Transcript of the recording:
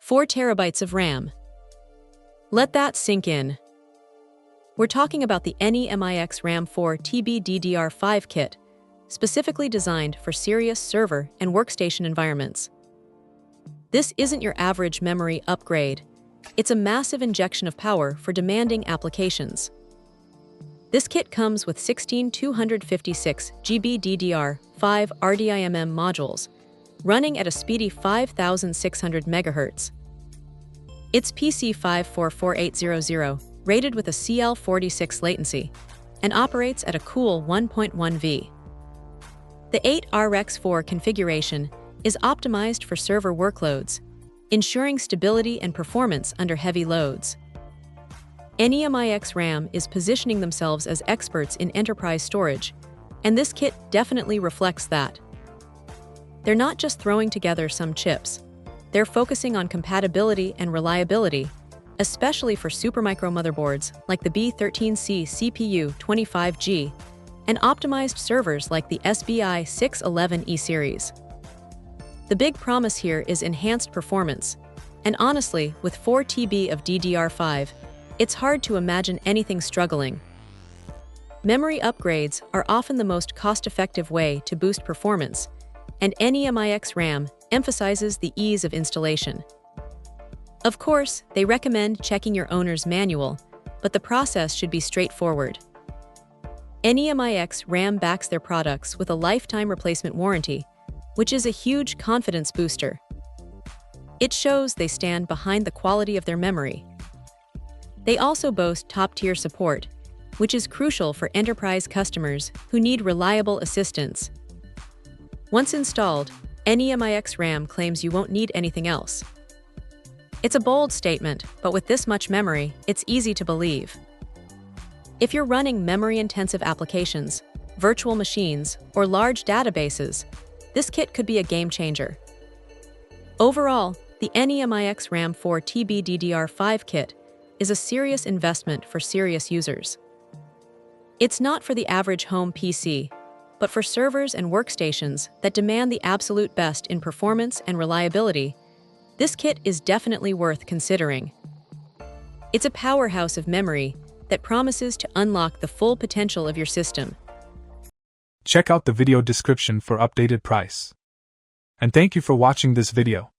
4 terabytes of RAM. Let that sink in. We're talking about the NEMIX RAM 4TB DDR5 kit, specifically designed for serious server and workstation environments. This isn't your average memory upgrade. It's a massive injection of power for demanding applications. This kit comes with 16 256GB DDR5 RDIMM modules, running at a speedy 5600 MHz. It's PC544800, rated with a CL46 latency, and operates at a cool 1.1 V. The 8RX4 configuration is optimized for server workloads, ensuring stability and performance under heavy loads. NEMIX RAM is positioning themselves as experts in enterprise storage, and this kit definitely reflects that. They're not just throwing together some chips. They're focusing on compatibility and reliability, especially for supermicro motherboards like the B13C CPU25G and optimized servers like the SBI 611E series. The big promise here is enhanced performance, and honestly, with 4 TB of DDR5, it's hard to imagine anything struggling. Memory upgrades are often the most cost-effective way to boost performance, and NEMIX RAM emphasizes the ease of installation. Of course, they recommend checking your owner's manual, but the process should be straightforward. NEMIX RAM backs their products with a lifetime replacement warranty, which is a huge confidence booster. It shows they stand behind the quality of their memory. They also boast top-tier support, which is crucial for enterprise customers who need reliable assistance. Once installed, NEMIX RAM claims you won't need anything else. It's a bold statement, but with this much memory, it's easy to believe. If you're running memory-intensive applications, virtual machines, or large databases, this kit could be a game-changer. Overall, the NEMIX RAM 4TB DDR5 kit is a serious investment for serious users. It's not for the average home PC, but for servers and workstations that demand the absolute best in performance and reliability. This kit is definitely worth considering. It's a powerhouse of memory that promises to unlock the full potential of your system. Check out the video description for updated price. And thank you for watching this video.